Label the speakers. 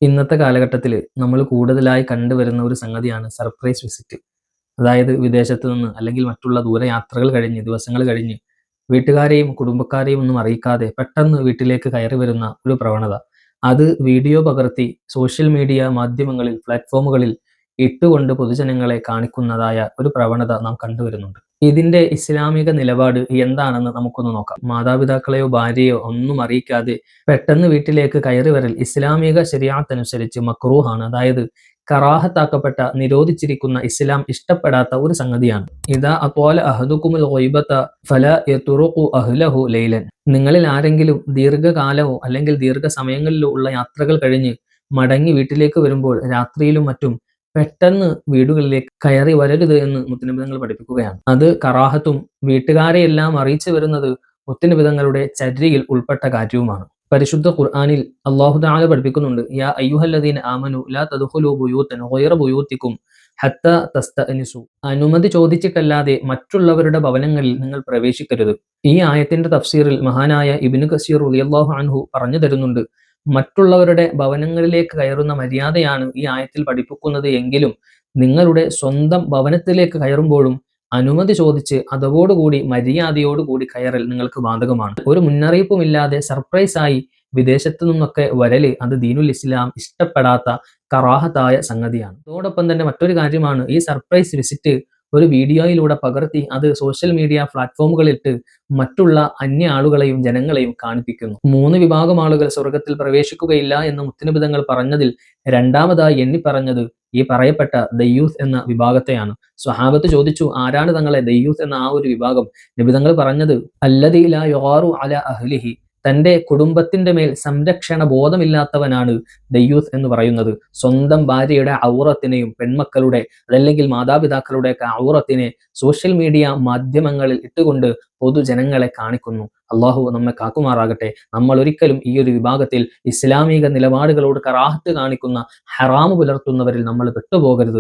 Speaker 1: ഇന്നത്തെ കാലഘട്ടത്തിൽ നമ്മൾ കൂടുതലായി കണ്ടുവരുന്ന ഒരു സംഗതിയാണ് സർപ്രൈസ് വിസിറ്റ്. അതായത് വിദേശത്ത് നിന്ന് അല്ലെങ്കിൽ മറ്റുള്ള ദൂരയാത്രകൾ കഴിഞ്ഞ് ദിവസങ്ങൾ കഴിഞ്ഞ് വീട്ടുകാരെയും കുടുംബക്കാരെയും ഒന്നും അറിയിക്കാതെ പെട്ടെന്ന് വീട്ടിലേക്ക് കയറി വരുന്ന ഒരു പ്രവണത. അത് വീഡിയോ പകർത്തി സോഷ്യൽ മീഡിയ മാധ്യമങ്ങളിൽ പ്ലാറ്റ്ഫോമുകളിൽ ഇട്ടുകൊണ്ട് പൊതുജനങ്ങളെ കാണിക്കുന്നതായ ഒരു പ്രവണത നാം കണ്ടുവരുന്നുണ്ട്. ഇതിന്റെ ഇസ്ലാമിക നിലപാട് എന്താണെന്ന് നമുക്കൊന്ന് നോക്കാം. മാതാപിതാക്കളെയോ ഭാര്യയോ ഒന്നും അറിയിക്കാതെ പെട്ടെന്ന് വീട്ടിലേക്ക് കയറി വരൽ ഇസ്ലാമിക ശരീഅത്ത് അനുസരിച്ച് മക്റൂഹാണ്. അതായത് കറാഹത്താക്കപ്പെട്ട, നിരോധിച്ചിരിക്കുന്ന, ഇസ്ലാം ഇഷ്ടപ്പെടാത്ത ഒരു സംഗതിയാണ്. ഇദാ അത്വാല അഹദുകുമുൽ ഗൈബത ഫലാ യത്റുഖു അഹ്ലഹു ലൈലൻ. നിങ്ങളിൽ ആരെങ്കിലും ദീർഘകാലമോ അല്ലെങ്കിൽ ദീർഘസമയങ്ങളിലോ ഉള്ള യാത്രകൾ കഴിഞ്ഞ് മടങ്ങി വീട്ടിലേക്ക് വരുമ്പോൾ രാത്രിയിലും മറ്റും പെട്ടെന്ന് വീടുകളിലേക്ക് കയറി വരരുത് എന്ന് മുത്തുനബി തങ്ങൾ പഠിപ്പിക്കുകയാണ്. അത് കറാഹത്തും വീട്ടുകാരെയെല്ലാം അറിയിച്ചു വരുന്നത് മുത്തുനബി തങ്ങളുടെ ചര്യയിൽ ഉൾപ്പെട്ട കാര്യവുമാണ്. പരിശുദ്ധ ഖുർആനിൽ അല്ലാഹു തആല പഠിപ്പിക്കുന്നുണ്ട്, യാ അയ്യുഹല്ലദീന ആമനു ലാ തദ്ഖുലൂ ബുയൂതൻ ഗൈറ ബുയൂതികും ഹത്താ തസ്തഅനിസു. അനുമതി ചോദിച്ചിട്ടല്ലാതെ മറ്റുള്ളവരുടെ ഭവനങ്ങളിൽ നിങ്ങൾ പ്രവേശിക്കരുത്. ഈ ആയത്തിന്റെ തഫ്സീറിൽ മഹാനായ ഇബ്നു കസീർ റളിയല്ലാഹു അൻഹു പറഞ്ഞു തരുന്നുണ്ട്, മറ്റുള്ളവരുടെ ഭവനങ്ങളിലേക്ക് കയറുന്ന മര്യാദയാണ് ഈ ആയത്തിൽ പഠിപ്പിക്കുന്നത് എങ്കിലും നിങ്ങളുടെ സ്വന്തം ഭവനത്തിലേക്ക് കയറുമ്പോഴും അനുമതി ചോദിച്ച് അതോടുകൂടി മര്യാദയോടുകൂടി കയറൽ നിങ്ങൾക്ക് ബാധകമാണ്. ഒരു മുന്നറിയിപ്പുമില്ലാതെ സർപ്രൈസായി വിദേശത്തു നിന്നൊക്കെ വരല് അത് ദീനുൽ ഇസ്ലാം ഇഷ്ടപ്പെടാത്ത കറാഹത്തായ സംഗതിയാണ്. അതോടൊപ്പം തന്നെ മറ്റൊരു കാര്യമാണ്, ഈ സർപ്രൈസ് വിസിറ്റ് ഒരു വീഡിയോയിലൂടെ പകർത്തി അത് സോഷ്യൽ മീഡിയ പ്ലാറ്റ്ഫോമുകളിട്ട് മറ്റുള്ള അന്യ ആളുകളെയും ജനങ്ങളെയും കാണിപ്പിക്കുന്നു. 3 വിഭാഗം ആളുകൾ സ്വർഗത്തിൽ പ്രവേശിക്കുകയില്ല എന്ന് മുത്തുനബി തങ്ങൾ പറഞ്ഞതിൽ രണ്ടാമതായി എണ്ണി പറഞ്ഞത് ഈ പറയപ്പെട്ട ദയ്യൂസ് എന്ന വിഭാഗത്തെയാണ്. സ്വഹാബത്ത് ചോദിച്ചു, ആരാണ് തങ്ങളെ ദയ്യൂസ് എന്ന ആ ഒരു വിഭാഗം? നബി തങ്ങൾ പറഞ്ഞത്, അല്ലദീ ലാ യുഗാറു അലാ അഹ്ലിഹി. തന്റെ കുടുംബത്തിന്റെ മേൽ സംരക്ഷണ ബോധമില്ലാത്തവനാണ് ദയ്യൂസ് എന്ന് പറയുന്നത്. സ്വന്തം ഭാര്യയുടെ ഔറത്തിനെയും പെൺമക്കളുടെ അതല്ലെങ്കിൽ മാതാപിതാക്കളുടെ ഒക്കെ ഔറത്തിനെ സോഷ്യൽ മീഡിയ മാധ്യമങ്ങളിൽ ഇട്ടുകൊണ്ട് പൊതുജനങ്ങളെ കാണിക്കുന്നു. അള്ളാഹു നമ്മെ കാക്കുമാറാകട്ടെ. നമ്മൾ ഒരിക്കലും ഈ ഒരു വിഭാഗത്തിൽ ഇസ്ലാമിക നിലപാടുകളോട് കറാഹത്ത് കാണിക്കുന്ന, ഹറാമ് പുലർത്തുന്നവരിൽ നമ്മൾ പെട്ടുപോകരുത്.